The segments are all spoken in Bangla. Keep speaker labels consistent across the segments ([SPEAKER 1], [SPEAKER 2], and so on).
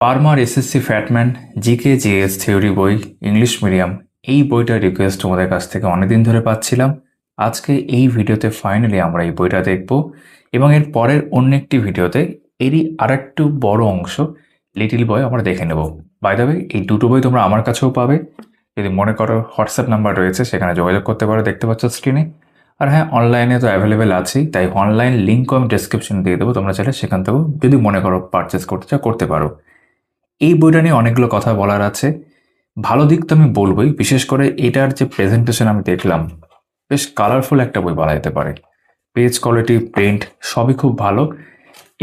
[SPEAKER 1] Parmar SSC Fatman GK GS theory বই ইংলিশ মিডিয়াম এই বইটার রিকোয়েস্ট তোমাদের কাছ থেকে অনেকদিন ধরে পাচ্ছিলাম। আজকে এই ভিডিওতে ফাইনালি আমরা এই বইটা দেখব এবং এর পরের অন্য একটি ভিডিওতে এরই আরেকটু বড় অংশ লিটিল বই আমরা দেখে নেব। বাই দ্য ওয়ে, এই দুটো বই তোমরা আমার কাছেও পাবে। যদি মনে করো হোয়াটসঅ্যাপ নাম্বার রয়েছে, সেখানে যোগাযোগ করতে পারো, দেখতে পাচ্ছ স্ক্রিনে। আর হ্যাঁ, অনলাইনে তো অ্যাভেলেবেল আছেই, তাই অনলাইন লিঙ্কও আমি ডেসক্রিপশনে দিয়ে দেবো। তোমরা চাইলে সেখান থেকেও যদি মনে করো পারচেস করতে চাও করতে পারো। এই বইটা নিয়ে অনেকগুলো কথা বলার আছে। ভালো দিক তো আমি বলবোই, বিশেষ করে এটার যে প্রেজেন্টেশন আমি দেখলাম, বেশ কালারফুল একটা বই বলা যেতে পারে। পেজ কোয়ালিটি, প্রিন্ট সবই খুব ভালো।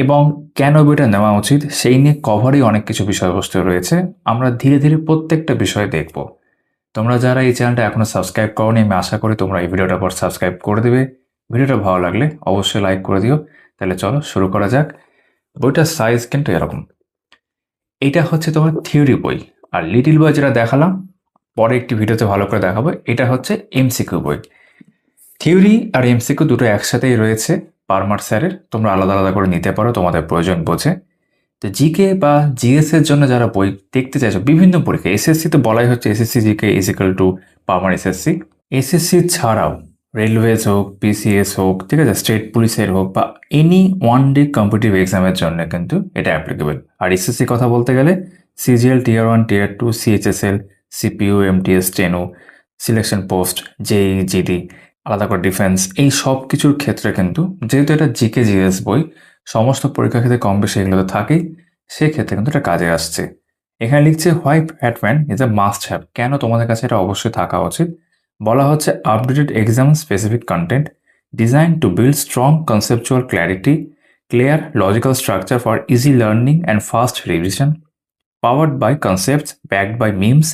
[SPEAKER 1] এবং কেন বইটা নেওয়া উচিত সেই নিয়ে কভারই অনেক কিছু বিষয়বস্তু রয়েছে। আমরা ধীরে ধীরে প্রত্যেকটা বিষয় দেখব। তোমরা যারা এই চ্যানেলটা এখনও সাবস্ক্রাইব করোনি, আমি আশা করি তোমরা এই ভিডিওটার পর সাবস্ক্রাইব করে দেবে। ভিডিওটা ভালো লাগলে অবশ্যই লাইক করে দিও। তাহলে চলো শুরু করা যাক। বইটার সাইজ কিন্তু এরকম। এটা হচ্ছে তোমার থিওরি বই, আর লিটিল বই যেটা দেখালাম পরে একটি ভিডিওতে ভালো করে দেখাবো, এটা হচ্ছে এমসিকিউ বই। থিওরি আর এমসিকিউ দুটো একসাথেই রয়েছে পারমার স্যারের, তোমরা আলাদা আলাদা করে নিতে পারো তোমাদের প্রয়োজন বোঝে। তো জিকে বা জিএস এর জন্য যারা বই দেখতে চাইছো, বিভিন্ন পরীক্ষা, এসএসসি তো বলাই হচ্ছে SSC GK is equal to Parmar SSC. SSC ছাড়াও রেলওয়েজ হোক, পিসিএস হোক, ঠিক আছে, স্টেট পুলিশের হোক, বা এনি ওয়ান ডে কম্পিটিটিভ এক্সামের জন্য কিন্তু এটা অ্যাপ্লিকেবল। আর এসএসসি কথা বলতে গেলে CGL tier 1, tier 2, CHSL, CPU, MTS, steno, selection post, JE, GD, আলাদা করে ডিফেন্স, এই সব কিছুর ক্ষেত্রে কিন্তু যেহেতু এটা জিকে জিএস বই, সমস্ত পরীক্ষার ক্ষেত্রে কম বেশি এগুলো তো থাকেই, সেক্ষেত্রে কিন্তু এটা কাজে আসছে। এখানে লিখছে why Fatman is a must have. কেন তোমাদের কাছে এটা অবশ্যই থাকা উচিত? বলা হচ্ছে updated exam specific content design to build strong conceptual clarity, clear logical structure for easy learning and fast revision, powered by concepts backed by memes,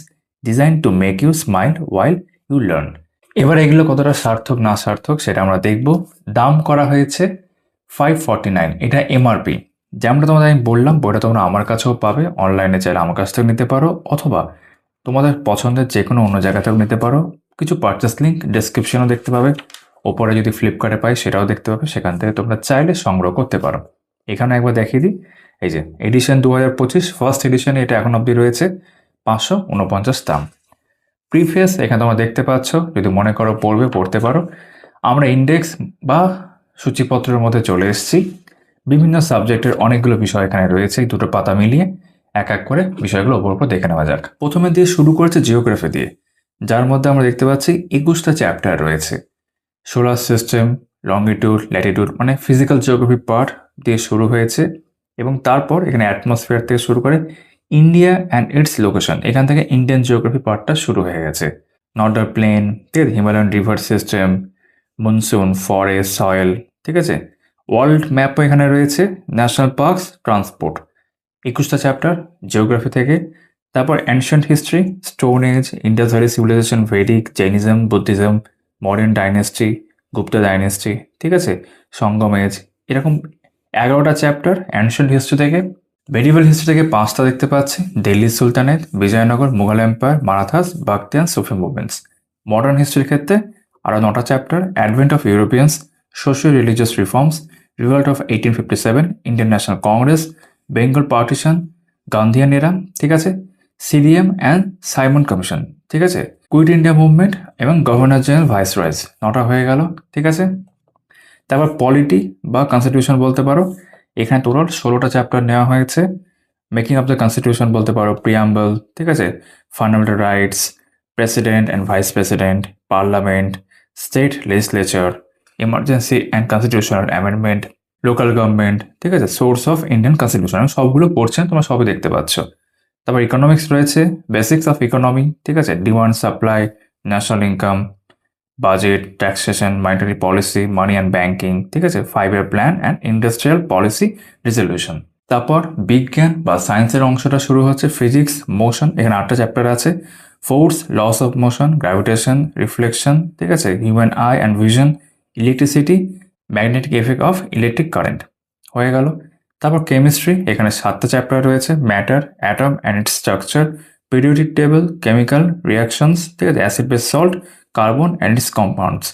[SPEAKER 1] design to make you smile while you learn. এবার এগুলো কতটা সার্থক না সার্থক সেটা আমরা দেখব। দাম করা হয়েছে 549, এটা এমআরপি। যেমনটা তোমাদের আমি বললাম, বইটা তোমরা আমার কাছেও পাবে, অনলাইনে চাইলে আমার কাছ থেকে নিতে পারো, অথবা তোমাদের পছন্দের যে কোনো অন্য জায়গা থেকেও নিতে পারো। কিছু পারচেস লিঙ্ক ডেসক্রিপশনও দেখতে পাবে, ওপরে যদি ফ্লিপকার্টে পাই সেটাও দেখতে পাবে, সেখান থেকে তোমরা চাইলে সংগ্রহ করতে পারো। এখানে একবার দেখিয়ে দিই, এই যে এডিশন 2025 ফার্স্ট এডিশনে এটা এখন অবধি রয়েছে 549 দাম। প্রিফেস এখানে তোমরা দেখতে পাচ্ছ, যদি মনে করো পড়বে পড়তে পারো। আমরা ইন্ডেক্স বা সূচিপত্রের মধ্যে চলে এসেছি। বিভিন্ন সাবজেক্টের অনেকগুলো বিষয় এখানে রয়েছে, এই দুটো পাতা মিলিয়ে এক এক করে বিষয়গুলো ওপর উপর দেখে নেওয়া যাক। প্রথমে দিয়ে শুরু করেছে জিওগ্রাফি দিয়ে, যার মধ্যে আমরা দেখতে পাচ্ছি 21টা চ্যাপ্টার রয়েছে। সোলার সিস্টেম, লঙ্গিটিউড, ল্যাটিটিউড, মানে ফিজিক্যাল জিওগ্রাফি পার্ট দিয়ে শুরু হয়েছে। এবং তারপর এখানে অ্যাটমসফিয়ার থেকে শুরু করে ইন্ডিয়া অ্যান্ড ইটস লোকেশন, এখান থেকে ইন্ডিয়ান জিওগ্রাফি পার্টটা শুরু হয়ে গেছে। নর্দার্ন প্লেন, ঠিক আছে, Himalayan river system, monsoon, forest, soil, ঠিক আছে। ওয়ার্ল্ড ম্যাপও এখানে রয়েছে, ন্যাশনাল পার্কস, ট্রান্সপোর্ট। 21টা চ্যাপ্টার জিওগ্রাফি থেকে। তারপর ancient history, stone age, Indus valley civilisation, Vedic, Jainism, Buddhism, modern dynasty, Gupta dynasty, ঠিক আছে, সঙ্গম এজ, এরকম 11টা চ্যাপ্টার অ্যানশিয়েন্ট হিস্ট্রি থেকে। মেডিভেল হিস্ট্রি থেকে 5টা দেখতে পাচ্ছি, দিল্লি সুলতানেট, বিজয়নগর, মুঘল এম্পায়ার, মারাঠাস, বাগদিয়ান, সুফি মুভমেন্টস। মডার্ন হিস্ট্রির ক্ষেত্রে আরও 9টা chapter, advent of Europeans, socio religious reforms, revolt of 1857, Indian National Congress, Bengal partition, Gandhian era, ঠিক আছে, সিডিএম অ্যান্ড সাইমন কমিশন, ঠিক আছে, কুইট ইন্ডিয়া মুভমেন্ট এবং গভর্নর জেনারেল ভাইসরয়েস। 9টা হয়ে গেল, ঠিক আছে। তারপর পলিটি বা কনস্টিটিউশন বলতে পারো, এখানে টোটাল 16টা চ্যাপ্টার নেওয়া হয়েছে। মেকিং অফ দ্য কনস্টিটিউশন বলতে পারো, প্রিয়াম্বল, ঠিক আছে, fundamental rights, president and vice president, parliament, state legislature, emergency and constitutional amendment, local government, ঠিক আছে, সোর্স অফ ইন্ডিয়ান কনস্টিটিউশন, সবগুলো পড়ছেন, তোমরা সবই দেখতে পাচ্ছ। তারপর ইকোনমিক্স রয়েছে, বেসিক্স অফ ইকোনমি, ঠিক আছে, demand supply, national income, budget, taxation, monetary policy, money and banking, ঠিক আছে, 5-year plan and industrial policy resolution. তারপর বিজ্ঞান বা সায়েন্সের অংশটা শুরু হচ্ছে, ফিজিক্স, মোশন, এখানে 8টা চ্যাপ্টার আছে। Force, laws of motion, gravitation, reflection, ঠিক আছে, human eye and vision, electricity, magnetic effect of electric current হয়ে গেল। তারপর কেমিস্ট্রি, এখানে 7টা চ্যাপ্টার রয়েছে, matter, atom and its structure, periodic table, chemical reactions, ঠিক আছে, acid base salt, carbon and its compounds.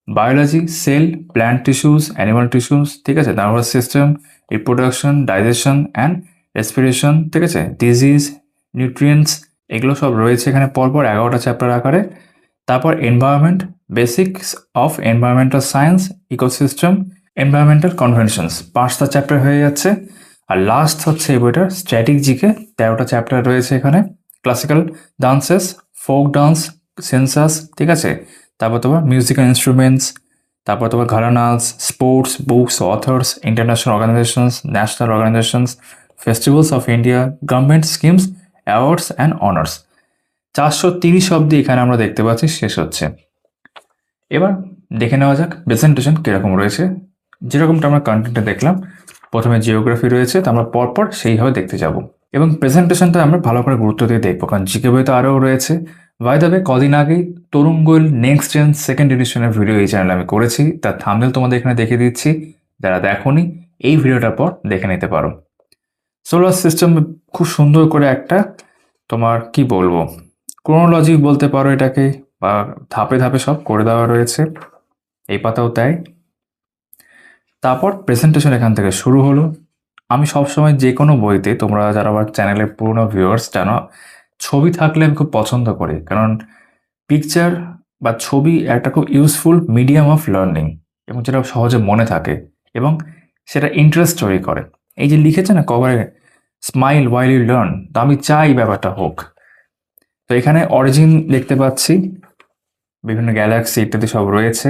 [SPEAKER 1] Biology, cell, plant tissues, animal tissues, ঠিক আছে, nervous system, reproduction, digestion and respiration, ঠিক আছে, ডিজিজ, নিউট্রিয়েন্টস, এগুলো সব রয়েছে এখানে পরপর 11টা চ্যাপ্টার আকারে। তারপর environment, basics of environmental science, ecosystem, environmental conventions, 5টা চ্যাপ্টার হয়ে যাচ্ছে। আর লাস্ট হচ্ছে এই বইটার স্ট্যাটিক জিকে, 13টা চ্যাপ্টার রয়েছে এখানে। Classical dances, folk dance, census, ঠিক আছে, তারপর তোমার মিউজিক্যাল ইনস্ট্রুমেন্টস, তারপর তোমার gharanas, sports, books, authors, international organisations, national organisations, festivals of India, government schemes, awards and honours. 430 অব্দি এখানে আমরা দেখতে পাচ্ছি শেষ হচ্ছে। এবার দেখে নেওয়া যাক প্রেজেন্টেশন কীরকম রয়েছে। যেরকমটা আমরা কন্টেন্টে দেখলাম, প্রথমে জিওগ্রাফি রয়েছে, তো আমরা পরপর সেইভাবে দেখতে যাব এবং প্রেজেন্টেশনটা আমরা ভালো করে গুরুত্ব দিয়ে দেখবো, কারণ জিকে বই তো আরও রয়েছে। বাই দ্য ওয়ে, কদিন আগেই Tarun Goel next gen second এডিশনের ভিডিও এই চ্যানেলে আমি করেছি, তার থাম্বনেল তোমাদের এখানে দেখিয়ে দিচ্ছি। যারা দেখোনি, এই ভিডিওটার পর দেখে নিতে পারো। সোলার সিস্টেম খুব সুন্দর করে একটা তোমার কি বলবো, ক্রোনোলজি বলতে পারো এটাকে, বা ধাপে ধাপে সব করে দেওয়া রয়েছে, এই পাতাও তাই। তারপর প্রেজেন্টেশন এখান থেকে শুরু হলো। আমি সবসময় যে কোনো বইতে, তোমরা যারা আমার চ্যানেলের পুরনো ভিউয়ার্স জানো, ছবি থাকলে আমি খুব পছন্দ করি, কারণ পিকচার বা ছবি একটা খুব ইউজফুল মিডিয়াম অফ লার্নিং, এবং যেটা সহজে মনে থাকে এবং সেটা ইন্টারেস্ট তৈরি করে। এই যে লিখেছে না কভারে, স্মাইল ওয়াইল ইউ লার্ন, তো আমি চাই ব্যাপারটা হোক। তো এখানে অরিজিন দেখতে পাচ্ছি, বিভিন্ন গ্যালাক্সি ইত্যাদি সব রয়েছে,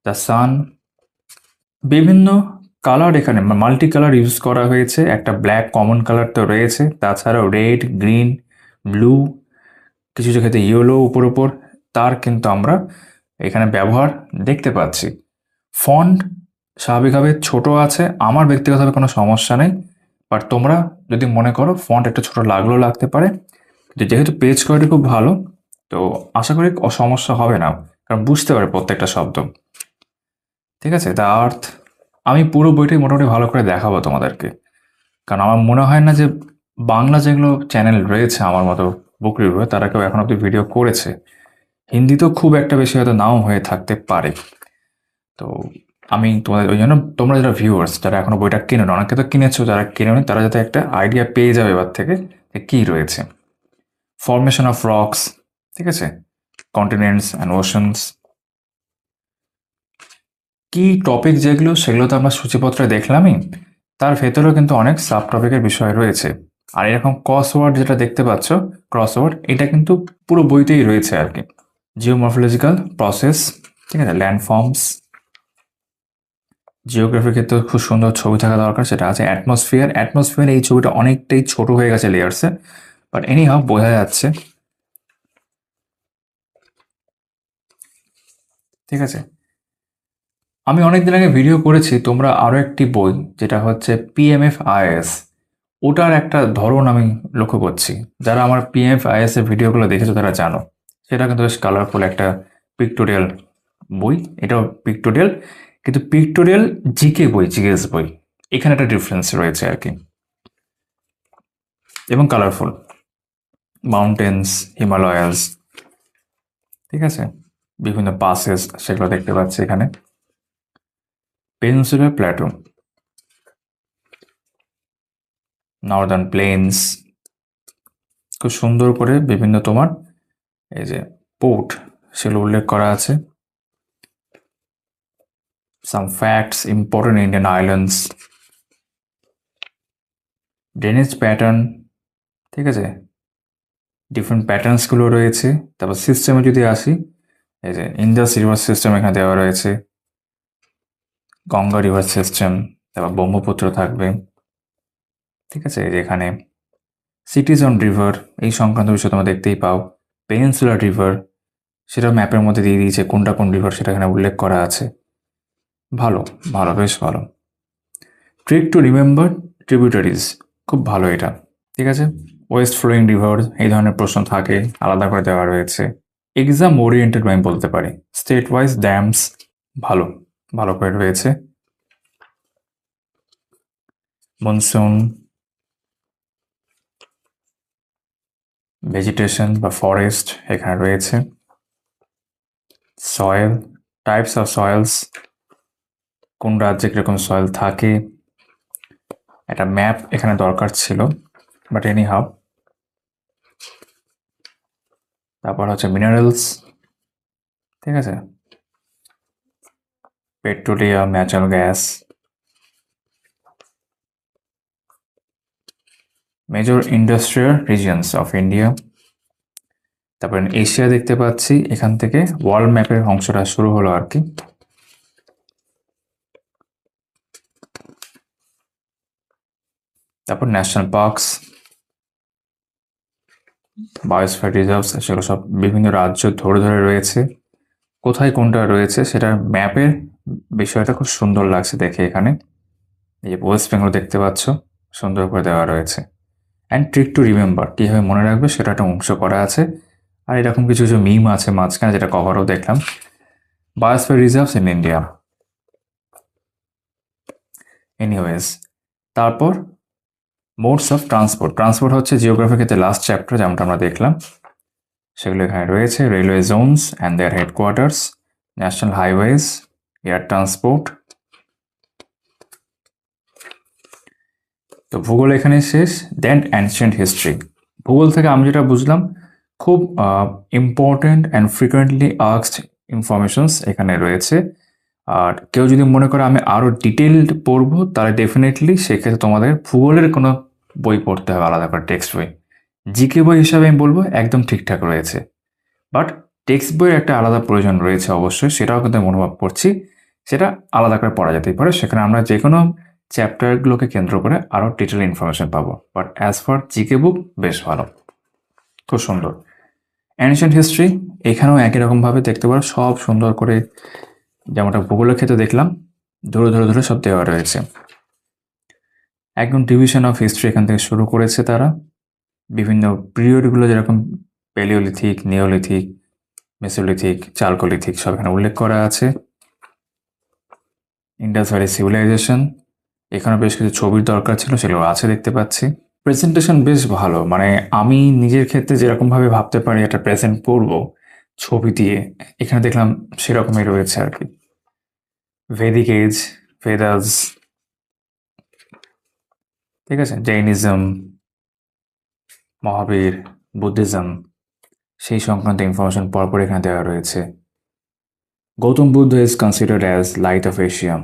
[SPEAKER 1] দ্য সান, বিভিন্ন কালার এখানে মাল্টি কালার ইউজ করা হয়েছে। একটা ব্ল্যাক কমন কালার তো রয়েছে, তাছাড়াও রেড, গ্রিন, ব্লু, কিছু কিছু ক্ষেত্রে ইয়েলো উপর উপর, তার কিন্তু আমরা এখানে ব্যবহার দেখতে পাচ্ছি। ফন্ট স্বাভাবিকভাবে ছোট আছে, আমার ব্যক্তিগতভাবে কোনো সমস্যা নেই, বাট তোমরা যদি মনে করো ফন্ট একটু ছোট লাগলেও লাগতে পারে, যেহেতু পেজ কোয়ালিটি খুব ভালো, তো আশা করি সমস্যা হবে না, কারণ বুঝতে পারে প্রত্যেকটা শব্দ। ঠিক আছে, দ্য আর্থ, আমি পুরো বইটাই মোটামুটি ভালো করে দেখাবো তোমাদেরকে, কারণ আমার মনে হয় না যে বাংলা যেগুলো চ্যানেল রয়েছে আমার মতো বুক রিভিউ, তারা কেউ এখন অব্দি ভিডিও করেছে। হিন্দি তো খুব একটা বেশি হয়তো নাও হয়ে থাকতে পারে। তো আমি তোমাদের ওই জন্য, তোমরা যারা ভিউয়ার্স, যারা এখনো বইটা কিনে, অনেকে তো কিনেছো, যারা কিনে তারা যাতে একটা আইডিয়া পেয়ে যাবে এবার থেকে যে কী রয়েছে। ফর্মেশন অফ রক্স, ঠিক আছে, কন্টিনেন্টস অ্যান্ড ওশনস, কি টপিক যেগুলো, সেগুলো তো আমরা সূচিপত্রে দেখলামই, তার ভেতরেও কিন্তু অনেক সাব টপিকের বিষয় রয়েছে। আর এরকম ক্রসওয়ার্ড যেটা দেখতে পাচ্ছ, ক্রসওয়ার্ড, এটা কিন্তু পুরো বইতেই রয়েছে আর কি। জিওমরফোলজিক্যাল প্রসেস, ঠিক আছে, ল্যান্ডফর্মস, জিওগ্রাফির ক্ষেত্রে খুব সুন্দর ছবি থাকা দরকার, সেটা আছে। অ্যাটমসফিয়ার এই ছবিটা অনেকটাই ছোট হয়ে গেছে লেয়ার্সে, বাট এনি হাউ বোঝা যাচ্ছে, ঠিক আছে। আমি অনেকদিন আগে ভিডিও করেছি, তোমরা আরও একটি বই যেটা হচ্ছে PMFIS, ওটার একটা ধরন আমি লক্ষ্য করছি। যারা আমার PMFIS এর ভিডিওগুলো দেখেছো তারা জানো, সেটা কিন্তু বেশ কালারফুল একটা পিক্টোরিয়াল বই। এটাও পিক্টোরিয়াল, কিন্তু পিক্টোরিয়াল জিকে বই, জিএস বই, এখানে একটা ডিফারেন্স রয়েছে আর কি, এবং কালারফুল। মাউন্টেন্স, হিমালয়াস, ঠিক আছে, বিভিন্ন পাসেস সেগুলো দেখতে পাচ্ছি এখানে। পেনিনসুলার প্ল্যাটো, নর্দার্ন প্লেন্স, খুব সুন্দর করে বিভিন্ন তোমার এই যে পোর্ট সেগুলো উল্লেখ করা আছে। Some facts, important Indian islands, drainage pattern, ঠিক আছে, ডিফারেন্ট প্যাটার্নসগুলো রয়েছে। তারপর সিস্টেমে যদি আসি, এই যে ইন্ডাস রিভার সিস্টেম এখানে দেওয়া রয়েছে, গঙ্গা রিভার সিস্টেম, তারপর ব্রহ্মপুত্র থাকবে, ঠিক আছে। এই যে এখানে সিটিজ অন রিভার, এই সংক্রান্ত বিষয় তোমরা দেখতেই পাও। পেনিনসুলার রিভার, সেটা ম্যাপের মধ্যে দিয়ে দিয়েছে কোনটা কোন রিভার, সেটা এখানে উল্লেখ করা আছে। ভালো, ভালো, বেশ ভালো। ট্রিক টু রিমেম্বার ট্রিবিউটারিজ, খুব ভালো এটা, ঠিক আছে। ওয়েস্ট ফ্লোয়িং রিভার, এই ধরনের প্রশ্ন থাকে, আলাদা করে দেওয়া রয়েছে। এক্সাম ওরিয়েন্টেড আমি বলতে পারি। স্টেট ওয়াইজ ড্যামস, ভালো, ভালো করে রয়েছে। মনসুন, ভেজিটেশন বা ফরেস্ট এখানে রয়েছে। সয়েল, টাইপস অফ সয়েলস, কোন রাজ্যে কীরকম সয়েল থাকে। একটা ম্যাপ এখানে দরকার ছিল, বাট এনি হাউ। তারপর হচ্ছে মিনারেলস, ঠিক আছে, petroleum, natural gas, major industrial regions of India. তারপর এশিয়া দেখতে পাচ্ছি, এখান থেকে ওয়ার্ল্ড ম্যাপের অংশটা শুরু হলো আর কি। তারপর ন্যাশনাল পার্কস, বায়োস্ফিয়ার রিজার্ভস, সেগুলো সব বিভিন্ন রাজ্য ধরে ধরে রয়েছে। কোথায় কোনটা রয়েছে সেটা ম্যাপের বিষয়টা খুব সুন্দর লাগছে দেখে। এখানে এই যে ওয়েস্ট বেঙ্গল দেখতে পাচ্ছ, সুন্দর করে দেওয়া রয়েছে। অ্যান্ড ট্রিক টু রিমেম্বার, কীভাবে মনে রাখবে সেটা একটা অংশ করা আছে। আর এরকম কিছু কিছু মিম আছে মাঝখানে, যেটা কভারও দেখলাম। Biosphere reserves in India. Anyways, তারপর মোডস অফ ট্রান্সপোর্ট। ট্রান্সপোর্ট হচ্ছে জিওগ্রাফির ক্ষেত্রে লাস্ট চ্যাপ্টার, যেমনটা আমরা দেখলাম। সেগুলো এখানে রয়েছে। Railway zones and their headquarters, national highways, air transport. তো ভূগোল এখানে শেষ। Then ancient history. ভূগোল থেকে আমি যেটা বুঝলাম, খুব important and frequently asked informations এখানে রয়েছে। আর কেউ যদি মনে করে আমি আরও ডিটেলড পড়বো, তাহলে ডেফিনেটলি সেক্ষেত্রে তোমাদের ভূগোলের কোনো বই পড়তে হবে, আলাদা করে টেক্সট বই। জিকে বই হিসাবে আমি বলবো একদম ঠিকঠাক রয়েছে, বাট টেক্সট বইয়ের একটা আলাদা প্রয়োজন রয়েছে অবশ্যই, সেটাও কিন্তু আমি অনুভব করছি। সেটা আলাদা করে পড়া যেতেই পারে, সেখানে আমরা যে কোনো চ্যাপ্টারগুলোকে কেন্দ্র করে আরও ডিটেল ইনফরমেশন পাবো। বাট অ্যাজ ফর জিকে বুক বেশ ভালো, খুব সুন্দর। অ্যানশিয়েন্ট হিস্ট্রি, এখানেও একই রকমভাবে দেখতে পারো, সব সুন্দর করে যেমনটা ভূগোলের ক্ষেত্রে দেখলাম, ধরে ধরে ধরে সব দেওয়া রয়েছে। একদম ডিভিশন অফ হিস্ট্রি এখান থেকে শুরু করেছে তারা। বিভিন্ন পিরিয়ডগুলো যেরকম প্যালিওলিথিক, নিওলিথিক, মেসোলিথিক, চালকোলিথিক সব এখানে উল্লেখ করা আছে। ইন্ডাস ভ্যালি সিভিলাইজেশন, এখানে বেশ কিছু ছবির দরকার ছিল, সেগুলো আছে দেখতে পাচ্ছি। প্রেজেন্টেশন বেশ ভালো, মানে আমি নিজের ক্ষেত্রে যেরকমভাবে ভাবতে পারি একটা প্রেজেন্ট করবো ছবি দিয়ে, এখানে দেখলাম সেরকমই রয়েছে আর কি। ভেদিক এজ, ভেদাস, ঠিক আছে, জৈনিজম, মহাবীর, বুদ্ধিজম, সেই সংক্রান্ত ইনফরমেশন পরপর এখানে দেওয়া রয়েছে। Gautam Buddha is considered as light off Asia.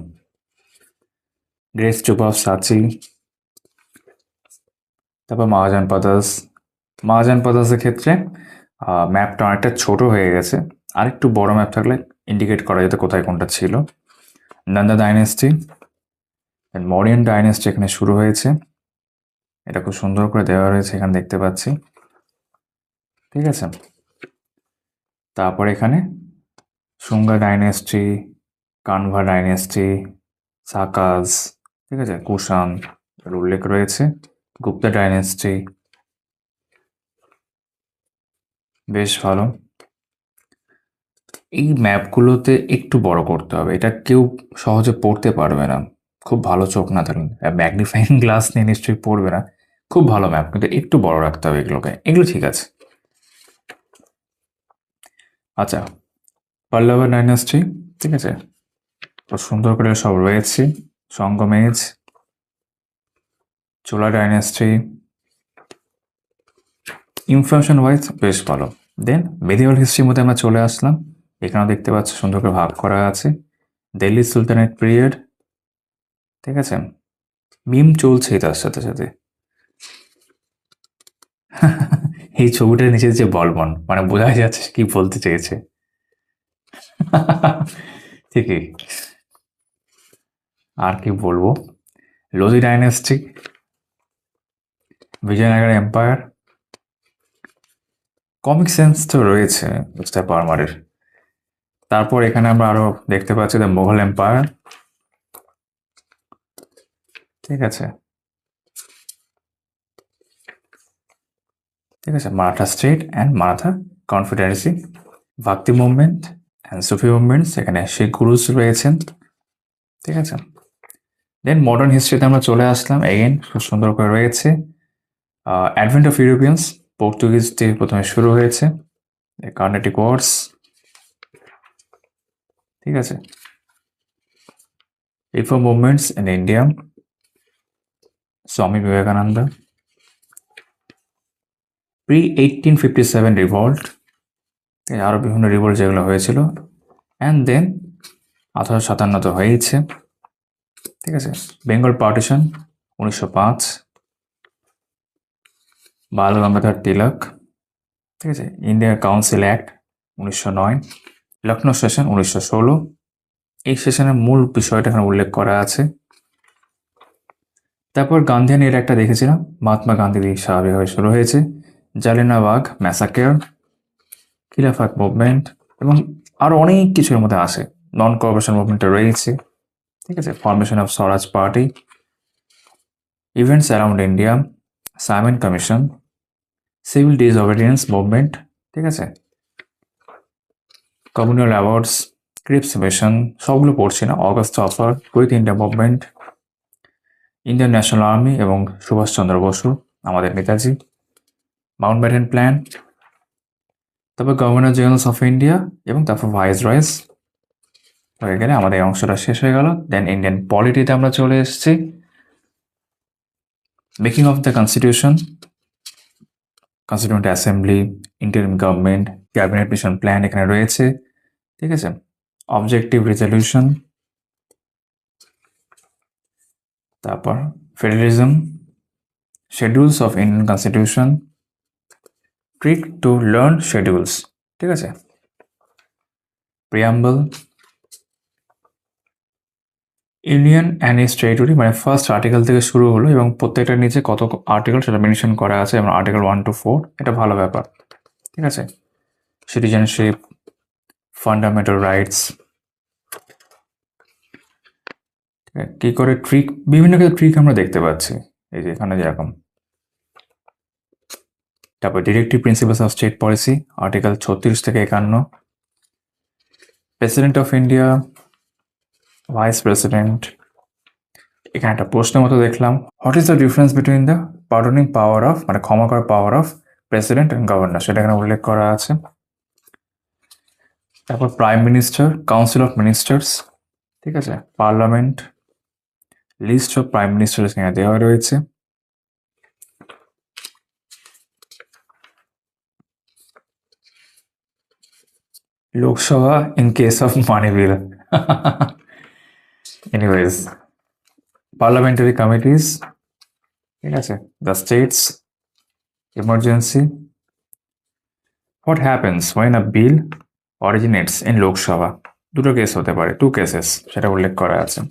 [SPEAKER 1] Great স্তূপ অফ সাচি। তারপর মহাজান পাদাসের ক্ষেত্রে ম্যাপটা অনেকটা ছোট হয়ে গেছে, আরেকটু বড় ম্যাপ থাকলে ইন্ডিকেট করা যেত কোথায় কোনটা ছিল। নন্দা ডাইনেস্টি, মৌরিয়ান ডাইনেস্টি এখানে শুরু হয়েছে, এটা খুব সুন্দর করে দেওয়া রয়েছে এখানে দেখতে পাচ্ছি, ঠিক আছে। তারপর এখানে শুঙ্গা ডাইনেস্টি, কানভা ডাইনেস্টি, সাকাজ, ঠিক আছে, কুষাণ এর উল্লেখ রয়েছে। গুপ্তা ডাইনেস্টি, বেশ ভালো। এই ম্যাপগুলোতে একটু বড় করতে হবে, এটা কেউ সহজে পড়তে পারবে না, খুব ভালো চোখ না থাকলে। ম্যাগনিফাইং গ্লাস নিয়ে নিশ্চয়ই পড়বে না। খুব ভালো ম্যাপ, কিন্তু একটু বড় রাখতে হবে এগুলোকে, এগুলো ঠিক আছে। আচ্ছা, পল্লব ডাইনাস্টি, ঠিক আছে, তো সুন্দর করে সব রয়েছে। সঙ্গমেজ, চোলা ডাইনাস্টি, ইনফরমেশন ওয়াইজ বেশ ভালো। দেন মেডিভেল হিস্ট্রির মধ্যে আমরা চলে আসলাম, এখানেও দেখতে পাচ্ছ সুন্দর করে ভাগ করা আছে। দিল্লি সুলতানেট পিরিয়ড, ঠিক আছে, মিম চলছেই তার সাথে সাথে। এই ছবিটার নিচে যে বলবন, মানে বোঝা যাচ্ছে কি বলতে চেয়েছে। ঠিকই। আর কি বলবো, Lodi dynasty, Vijayanagar empire, comic sense তো রয়েছে মিস্টার পারমারের। তারপর এখানে আমরা আরো দেখতে পাচ্ছি দ্য মুঘল এম্পায়ার, ঠিক আছে, ঠিক আছে, Maratha state and Maratha confederacy, ভক্তি মুভমেন্ট অ্যান্ড সুফি মুভমেন্টস, এখানে শিখ গুরুস রয়েছেন, ঠিক আছে। দেন মডার্ন হিস্ট্রিতে আমরা চলে আসলাম, এগেন খুব সুন্দর করে রয়েছে। অ্যাডভেন্ট অফ ইউরোপিয়ান্স, পর্তুগিজ দিয়ে প্রথমে শুরু হয়েছে, কার্নেটিক ওয়ার্স, ঠিক আছে, reform movements in India, Swami Vivekananda. Pre 1857 revolt, আরও বিভিন্ন রিভল্ট যেগুলো হয়েছিল, অ্যান্ড দেন 1857 হয়েছে, ঠিক আছে। বেঙ্গল পার্টিশন 1905, বাল গঙ্গাধর তিলক, ঠিক আছে। India council act 1909, Lucknow session 1916, এই সেশনের মূল বিষয়টা এখানে উল্লেখ করা আছে। তারপর গান্ধিয়ান এর একটা দেখেছিলাম, মহাত্মা গান্ধী স্বাভাবিকভাবে শুরু হয়েছে, জালিয়ানওয়ালাবাগ ম্যাসাকের, খিলাফত মুভমেন্ট, এবং আরও অনেক কিছুর মধ্যে আসে। নন কোঅপারেশন মুভমেন্টটা রয়েছে, ঠিক আছে। Formation of Swaraj party, events around India, Simon Commission, civil disobedience movement, ঠিক আছে। কমিউনাল অ্যাওয়ার্ডস, ক্রিপস মিশন, সবগুলো পড়ছি না। August offer, quit India movement, Indian national army এবং সুভাষচন্দ্র বসু আমাদের নেতাজি, মাউন্ট ব্যাটেন প্ল্যান, তারপর গভর্নর জেনারেলস অফ ইন্ডিয়া, এবং তারপর ভাইস রয়েস হয়ে গেলে আমাদের এই অংশটা শেষ হয়ে গেল। দেন ইন্ডিয়ান পলিটিতে আমরা চলে এসেছি। Making of the constitution, constituent assembly, interim government, cabinet mission plan এখানে রয়েছে, ঠিক আছে। অবজেক্টিভ রেজলিউশন, তারপর federalism, schedules of Indian constitution, trick to learn schedules, ঠিক আছে। Preamble, union and it's territory, মানে ফার্স্ট আর্টিকেল থেকে শুরু হলো এবং প্রত্যেকটার নিচে কত আর্টিকেল সেটা মেনশন করা আছে, এবং আর্টিকেল 1 to 4, এটা ভালো ব্যাপার, ঠিক আছে। সিটিজেনশিপ, ফান্ডামেন্টাল রাইটস, কি করে ট্রিক, বিভিন্ন কিছু ট্রিক আমরা দেখতে পাচ্ছি, এই যে এখানে যেরকম। তারপর directive principles of state policy, article 36 থেকে 51, president of India, vice president, এখানে একটা প্রশ্নের মতো দেখলাম, what is the difference between the pardoning power of, মানে ক্ষমা করার power of president and governor, সেটা এখানে উল্লেখ করা আছে। তারপর prime minister, council of ministers, ঠিক আছে, parliament, list of prime minister এখানে দেওয়া রয়েছে। Lok Sabha in case of money bill, anyways, parliamentary committees, ঠিক আছে, the states, emergency, what happens when a bill originates in Lok Sabha, দুটো কেস হতে পারে, 2 cases, সেটা উল্লেখ করা আছে।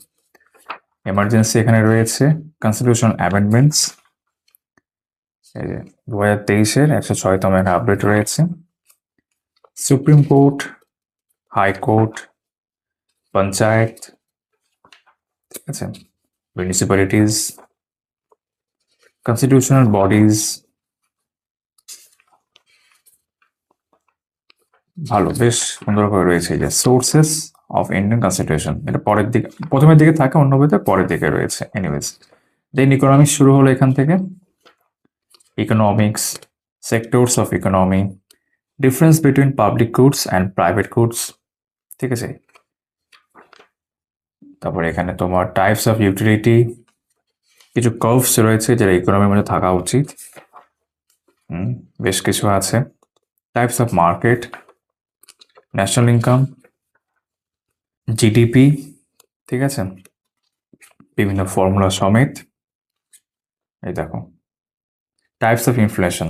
[SPEAKER 1] এমার্জেন্সি এখানে রয়েছে, কনস্টিটিউশন অ্যামেন্ডমেন্টস, এই যে 2023-এর 106তম একটা আপডেট রয়েছে। সুপ্রিম কোর্ট, হাইকোর্ট, পঞ্চায়েত, ঠিক আছে, মিউনিসিপ্যালিটিজ, কনস্টিটিউশনাল বডিজ, ভালো, বেশ সুন্দরভাবে রয়েছে। এই যে সোর্সেস অফ ইন্ডিয়ান কনস্টিটিউশন, এটা পরের দিকে, প্রথমের দিকে থাকে, অন্য বইতে পরের দিকে রয়েছে। এনিওয়েজ, দেন ইকোনমিক্স শুরু হলো এখান থেকে। Economics, sectors of economy, difference between public goods and private goods, ঠিক আছে। তারপরে এখানে তোমার টাইপস অফ ইউটিলিটি, কিছু কার্ভস রয়েছে যেটা ইকোনমির মধ্যে থাকা উচিত, বেশ কিছু আছে। Types of market, national income, GDP, ঠিক আছে, বিভিন্ন ফর্মুলা সমেত। এই দেখো, টাইপস অফ ইনফ্লেশন,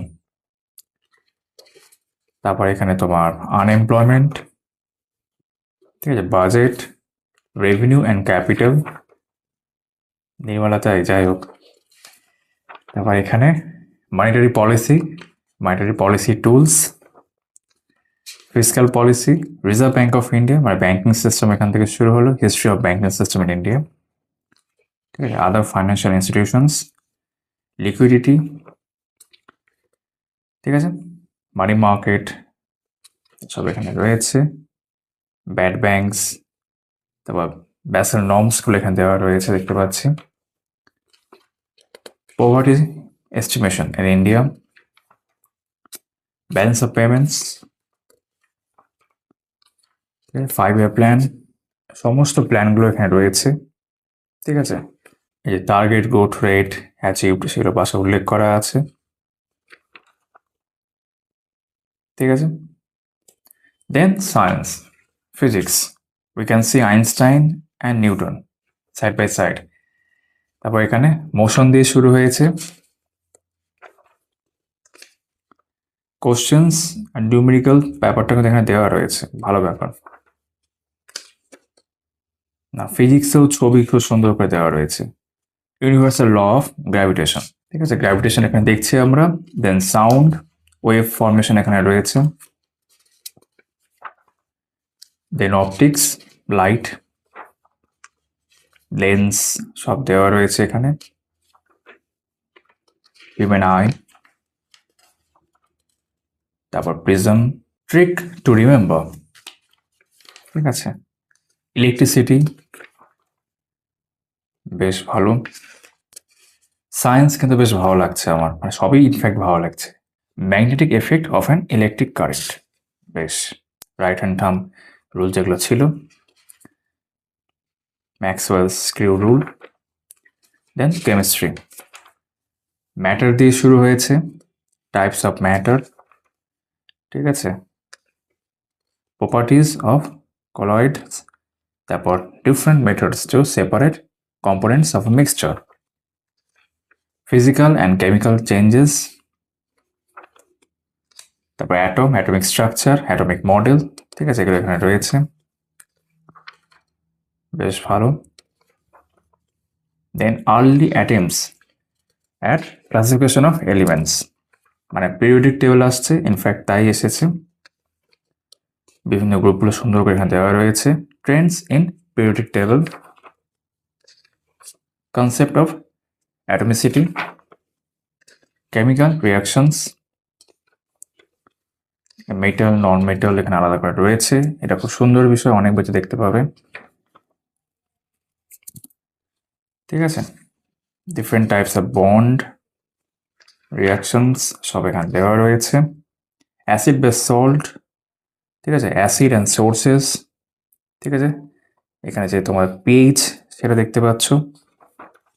[SPEAKER 1] তারপর এখানে তোমার আনএমপ্লয়মেন্ট, ঠিক আছে, বাজেট, রেভিনিউ অ্যান্ড ক্যাপিটাল, নির্মলাতায়, যাই হোক। তারপর এখানে monetary policy, monetary policy tools, fiscal policy, reserve bank of India, মানে ব্যাঙ্কিং সিস্টেম এখান থেকে শুরু হলো, history of banking system in India, ঠিক আছে, আদার ফাইন্যান্সিয়াল ইনস্টিটিউশনস, লিকুইডিটি, ঠিক আছে, মানি মার্কেট, সব এখানে রয়েছে। ব্যাড ব্যাংকস, তারপর ব্যাসেল নর্মসগুলো এখানে দেওয়া রয়েছে, দেখতে পাচ্ছি। Poverty estimation in India, balance of payments, 5-year plan, সমস্ত প্ল্যানগুলো এখানে রয়েছে, ঠিক আছে। এই যে টার্গেট গ্রোথ রেট অ্যাচিভড সেগুলো পাশে উল্লেখ করা আছে, ঠিক আছে। Then science, physics, we can see Einstein and Newton side by side. তারপর এখানে মোশন দিয়ে শুরু হয়েছে, কোশ্চেন্স আর নিউমেরিক্যাল ব্যাপারটা কিন্তু এখানে দেওয়া রয়েছে, ভালো ব্যাপার। না, ফিজিক্সেও ছবি খুব সুন্দর করে দেওয়া রয়েছে, ইউনিভার্সাল ল অফ গ্র্যাভিটেশন, ঠিক আছে, গ্র্যাভিটেশন এখানে দেখছি আমরা। দেন সাউন্ড ওয়েভ ফরমেশন এখানে রয়েছে, দেন অপটিক্স, লাইট, লেন্স সব দেওয়া রয়েছে এখানে, হিউম্যান আই, তারপর প্রিজম, ট্রিক টু রিমেম্বার, ঠিক আছে, ইলেকট্রিসিটি, বেশ ভালো। সায়েন্স কিন্তু বেশ ভালো লাগছে আমার, মানে সবই ইনফ্যাক্ট ভালো লাগছে। Magnetic effect of an electric current, বেশ। রাইট হ্যান্ড থাম্ব রুল যেগুলো ছিল, ম্যাক্সওয়েলস স্ক্রিউ রুল। দেন কেমিস্ট্রি, ম্যাটার দিয়ে শুরু হয়েছে, টাইপস অফ ম্যাটার, ঠিক আছে, প্রপার্টিজ অফ কলয়েডস, তারপর different methods to separate components of mixture, physical and chemical changes, তারপর atom, atomic structure, atomic model, ঠিক আছে, এগুলো এখানে রয়েছে, বেশ ভালো। Then early attempts at classification of elements, মানে পিরিয়ডিক টেবিল আসছে, ইনফ্যাক্ট তাই এসেছে, বিভিন্ন গ্রুপগুলো সুন্দর করে এখানে দেওয়া রয়েছে, trends in periodic table, concept of atomicity, chemical reactions, metal non metal এখানে আলাদা করে রয়েছে, এটা খুব সুন্দর বিষয়, অনেক বইতে দেখতে পাবে, ঠিক আছে। Different types of bond reactions সব এখানে দেওয়া রয়েছে, অ্যাসিড বেস সল্ট, ঠিক আছে, অ্যাসিড অ্যান্ড সোর্সেস, ঠিক আছে, এখানে যে তোমার পিএইচ সেটা দেখতে পাচ্ছ,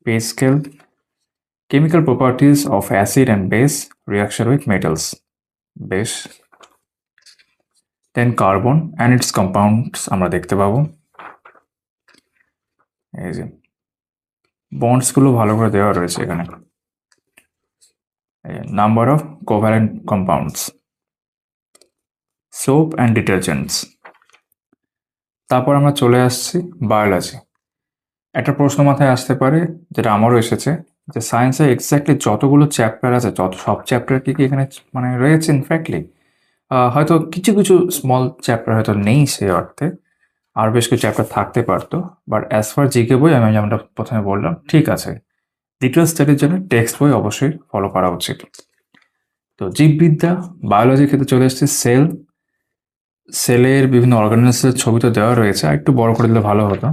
[SPEAKER 1] pH scale, chemical properties of acid and base reaction with metals, বেশ। দেন কার্বন অ্যান্ড ইটস কম্পাউন্ডস আমরা দেখতে পাবো, এই যে বন্ডসগুলো ভালো করে দেওয়া রয়েছে এখানে, number of covalent compounds, soap and detergents. তারপর আমরা চলে আসছি বায়োলজি। একটা প্রশ্ন মাথায় আসতে পারে, যেটা আমারও এসেছে, যে সায়েন্সে এক্স্যাক্টলি যতগুলো চ্যাপ্টার আছে তত সব চ্যাপ্টার কি কি এখানে মানে রয়েছে ইনফ্যাক্টলি, হয়তো কিছু কিছু স্মল চ্যাপ্টার হয়তো নেই সেই অর্থে, আর বেশ কিছু চ্যাপ্টার থাকতে পারতো, বাট অ্যাজ ফার জিকে বই আমি যেমনটা প্রথমে বললাম ঠিক আছে, ডিটেল স্টাডির জন্য টেক্সট বই অবশ্যই ফলো করা উচিত। তো জীববিদ্যা বায়োলজির ক্ষেত্রে চলে এসছে সেল, সেলের বিভিন্ন অর্গানিজের ছবি তো দেওয়া রয়েছে, আর একটু বড় করে দিলে ভালো হতো,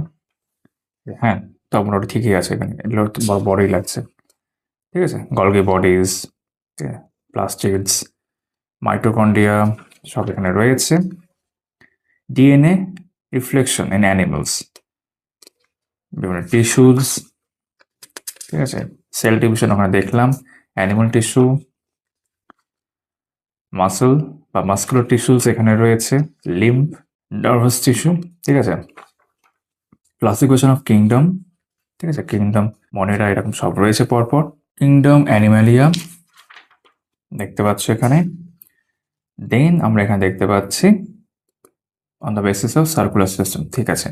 [SPEAKER 1] হ্যাঁ তো মোটামুটি ঠিকই আছে, এখানে এগুলো একটু বড় বড়ই লাগছে, ঠিক আছে, গলগি বডিজ, প্লাস্টিডস, মাইটোকন্ড্রিয়া সব এখানে রয়েছে, ডিএনএ রিফ্লেকশন ইন অ্যানিমালস, বিভিন্ন টিস্যুস, ঠিক আছে, সেল ডিভিশন ওখানে দেখলাম, অ্যানিমাল টিস্যু, মাসল বা মাস্কুলার টিস্যুস এখানে রয়েছে, লিম্ফ, নার্ভাস টিস্যু, ঠিক আছে, ক্লাসিফিকেশন অফ কিংডম, ঠিক আছে, কিংডম মনেরা এরকম সব রয়েছে পরপর, কিংডম অ্যানিমালিয়া দেখতে পাচ্ছ এখানে। দেন আমরা এখানে দেখতে পাচ্ছি on the basis of circular system, ঠিক আছে,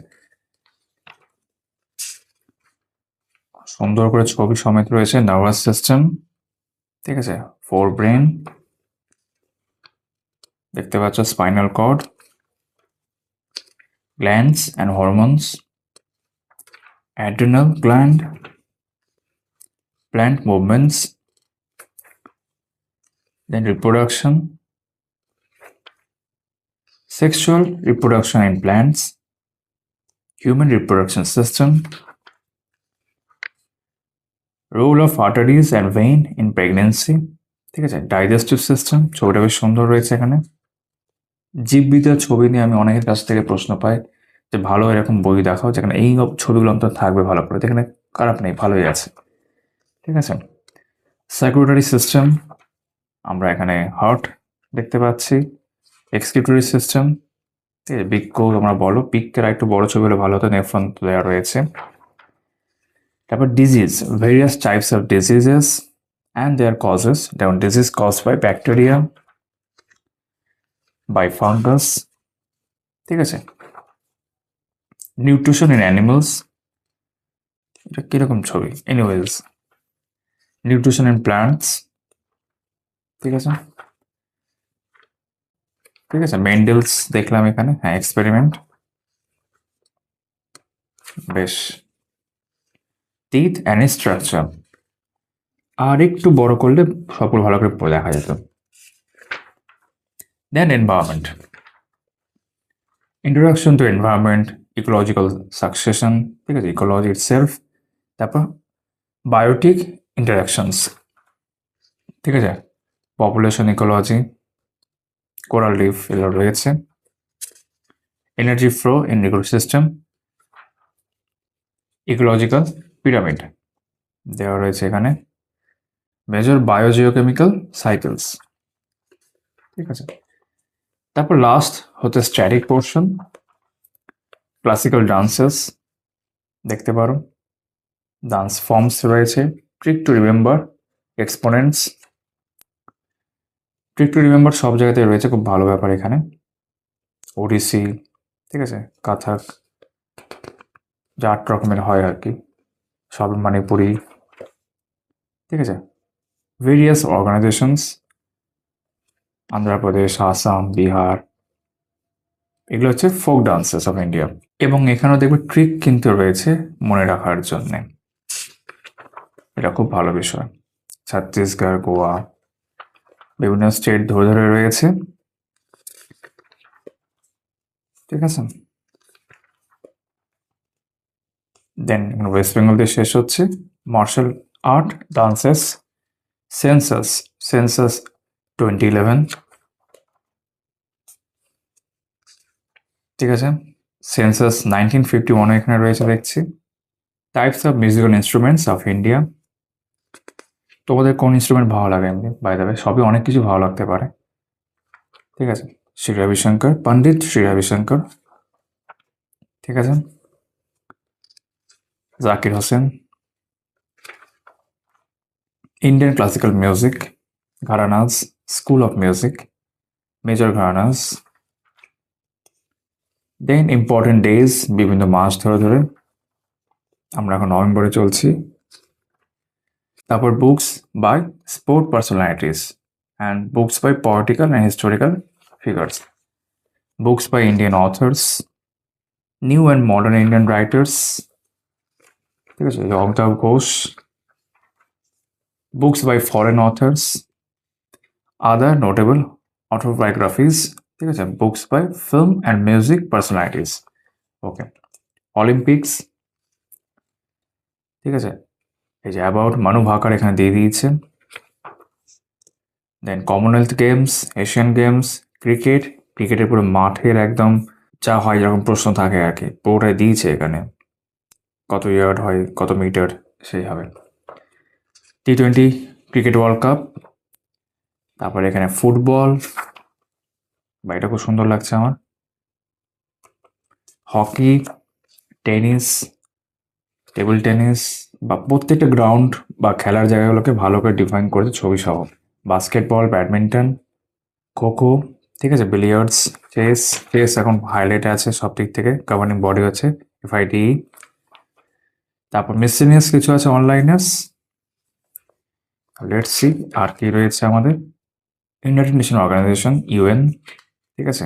[SPEAKER 1] সুন্দর করে ছবি সমেত রয়েছে, নার্ভাস সিস্টেম, ঠিক আছে, ফোর ব্রেন দেখতে পাচ্ছ, spinal cord, glands and hormones, adrenal gland, plant movements, then reproduction, sexual reproduction in plants, human reproduction system, role of arteries and vein in pregnancy, ঠিক আছে, digestive system, ছবিটা বেশ সুন্দর রয়েছে এখানে। জীববিদ্যার ছবি নিয়ে আমি অনেকের কাছ থেকে প্রশ্ন পাই যে ভালো এরকম বই দেখাও যেখানে এই ছবিগুলো অন্তত থাকবে ভালো করে, যেখানে খারাপ নেই, ভালোই আছে। ঠিক আছে, সার্কুলেটরি সিস্টেম আমরা এখানে হার্ট দেখতে পাচ্ছি। এক্সক্রিটরি সিস্টেম, ঠিক আছে, বৃক্ক তোমরা বলো, বৃক্কের একটু বড় ছবি হলে ভালো হতো, নেফ্রন দেওয়া রয়েছে। তারপর disease, various types of diseases and their causes, যেমন disease cause by bacteria, by fungus, ঠিক আছে। নিউট্রিশন ইন অ্যানিমালস, এটা কিরকম ছবি, এনিওয়েজ। নিউট্রিশন ইন প্লান্টস, ঠিক আছে, ঠিক আছে। মেন্ডেলস দেখলাম এখানে, হ্যাঁ, এক্সপেরিমেন্ট, বেশ। টিথ অ্যান্ড স্ট্রাকচার, আর একটু বড় করলে সকল ভালো করে দেখা যেত। Then environment, introduction to environment, ecological succession, ঠিক আছে, ইকোলজি ইটসেলফ। তারপর বায়োটিক ইন্টারাকশনস, ঠিক আছে, পপুলেশন ইকোলজি, কোরাল রিফ এগুলো রয়েছে। Energy flow in ecosystem, ecological pyramid দেওয়া রয়েছে এখানে। মেজর বায়োজিওকেমিক্যাল সাইকেলস, ঠিক আছে। তারপর লাস্ট হচ্ছে স্ট্যাটিক পোর্শন, ক্লাসিক্যাল ডান্সেস দেখতে পারো, ডান্স ফর্মস রয়েছে। Trick to remember, exponents, trick to remember সব জায়গাতে রয়েছে, খুব ভালো ব্যাপার এখানে। ওডিসি, ঠিক আছে, কাথাক, যা 8 রকমের হয় আর কি, সব মণিপুরি, ঠিক আছে। ভেরিয়াস অর্গানাইজেশনস, আন্ধ্রপ্রদেশ, আসাম, বিহার, এগুলো হচ্ছে ফোক ডান্সেস অফ ইন্ডিয়া। এবং এখানেও দেখবে ট্রিক কিন্তু রয়েছে মনে রাখার জন্যে, এটা খুব ভালো বিষয়। ছত্তিশগড়, গোয়া, বিভিন্ন স্টেট ধরে ধরে রয়েছে, ঠিক আছে। দেন ওয়েস্ট বেঙ্গল দিয়ে শেষ হচ্ছে martial art dances, census, census 2011, ঠিক আছে। সেন্সাস 1951 এখানে রয়েছে দেখছি। Types of musical instruments of India, তোমাদের কোন ইনস্ট্রুমেন্ট ভালো লাগে এমনি, বাই দ্য ওয়ে সবই অনেক কিছু ভালো লাগতে পারে, ঠিক আছে। শ্রী রবিশঙ্কর, পণ্ডিত শ্রী রবিশঙ্কর, ঠিক আছে। Zakir Hussain. Indian classical music, gharanas, school of music, major gharanas. Then important days, বিভিন্ন মাস ধরে ধরে, আমরা এখন নভেম্বরে চলছি। তারপর books by sport personalities and books by political and historical figures, books by Indian authors, new and modern Indian writers, ঠিক আছে, জগদাব Ghosh. Books by foreign authors, other notable autobiographies, ঠিক আছে, books by film and music personalities. Okay, Olympics, ঠিক আছে, এই যে অ্যাবাউট মানু ভাকার এখানে দিয়ে দিয়েছে। Then Commonwealth Games, Asian Games, cricket, ক্রিকেটের পুরো মাঠের একদম যা হয় যেরকম প্রশ্ন থাকে আর কি, পুরোটাই দিয়েছে এখানে, কত ইয়ার্ড হয়, কত মিটার, সেইভাবে। T20 ক্রিকেট ওয়ার্ল্ড কাপ, তারপরে এখানে ফুটবল, বা এটা খুব সুন্দর লাগছে আমার, হকি, টেনিস, টেবিল টেনিস, বা প্রত্যেকটা গ্রাউন্ড বা খেলার জায়গাগুলোকে ভালো করে ডিফাইন করেছে ছবি সহ। বাস্কেটবল, ব্যাডমিন্টন, খোখো, ঠিক আছে, বিলিয়ার্ডস, চেস, চেস এখন হাইলাইটে আছে সব দিক থেকে, গভর্নিং বডি হচ্ছে FIDE। তারপর মিসেলিনিয়াস কিছু আছে অনলাইনার্স, লেটস সি আর কি রয়েছে আমাদের। ইউনাইটেড নেশন অর্গানাইজেশন, UN, ঠিক আছে,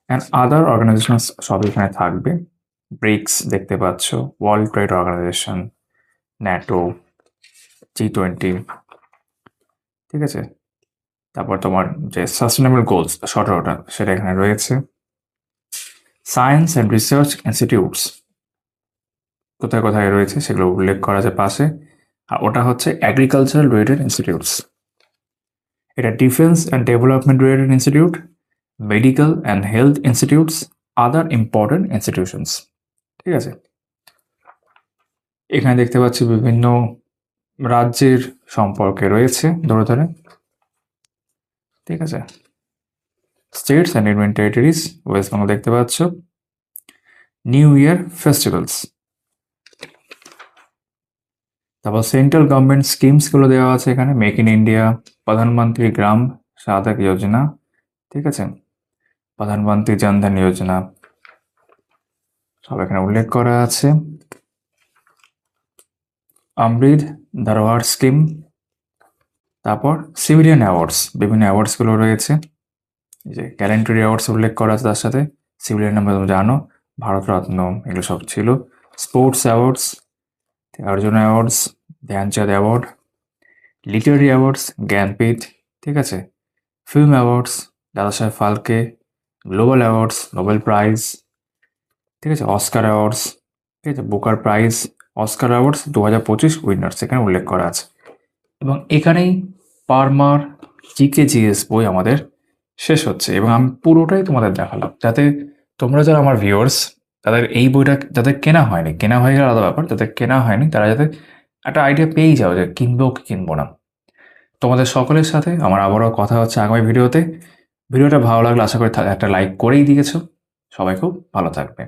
[SPEAKER 1] অ্যান্ড আদার অর্গানাইজেশন সব এখানে থাকবে। ব্রিক্স দেখতে পাচ্ছ, world trade organisation, NATO, G20, ঠিক আছে। তারপর তোমার যে সাস্টেনেবল গোলস 17টা সেটা এখানে রয়েছে। সায়েন্স অ্যান্ড রিসার্চ ইনস্টিটিউটস কোথায় কোথায় রয়েছে সেগুলো উল্লেখ করা আছে পাশে, আর ওটা হচ্ছে এগ্রিকালচারাল রিলেটেড ইনস্টিটিউটস। এটা defence and development related institute, medical and health institutes, other important institutions, ঠিক আছে। এখানে দেখতে পাচ্ছি বিভিন্ন রাজ্যের সম্পর্কে রয়েছে ধরে ধরে, ঠিক আছে। States and union territories, West Bengal দেখতে পাচ্ছ। নিউ ইয়ার ফেস্টিভ্যালস, তারপর সেন্ট্রাল গভর্নমেন্ট স্কিমসগুলো দেওয়া আছে এখানে। মেক ইন ইন্ডিয়া, প্রধানমন্ত্রী গ্রাম সাদক যোজনা, ঠিক আছে, প্রধানমন্ত্রী জনধন যোজনা, সব এখানে উল্লেখ করা আছে। অমৃত ধরোহর স্কিম, তারপর সিভিলিয়ান অ্যাওয়ার্ডস, বিভিন্ন অ্যাওয়ার্ডসগুলো রয়েছে। এই যে গ্যালেন্টরি অ্যাওয়ার্ডস উল্লেখ করা আছে তার সাথে। সিভিলিয়ান নাম্বার তুমি জানো, ভারতরত্ন, এগুলো সব ছিল। Sports awards, Arjuna awards, Dhyan Chand award, literary awards, Jnanpith, ঠিক আছে। Film awards, Dada Saheb Phalke, global awards, Nobel prize, ঠিক আছে। অস্কার অ্যাওয়ার্ডস, ঠিক আছে, Booker prize, Oscar awards 2025 winners এখানে উল্লেখ করা আছে। এবং এখানেই পারমার জিকেজিএস বই আমাদের শেষ হচ্ছে, এবং আমি পুরোটাই তোমাদের দেখালাম যাতে তোমরা যারা আমার ভিউয়ার্স, তাদের এই বইটা যাদের কেনা হয়নি, কেনা হয়ে গেলে আলাদা ব্যাপার, যাদের কেনা হয়নি তারা যাতে একটা আইডিয়া পেয়েই যাও যে কিনবো কি কিনবো না। তোমাদের সকলের সাথে আমার আবারও কথা হচ্ছে আগামী ভিডিওতে। ভিডিওটা ভালো লাগলে আশা করি একটা লাইক করেই দিয়েছো। সবাই খুব ভালো থাকবে।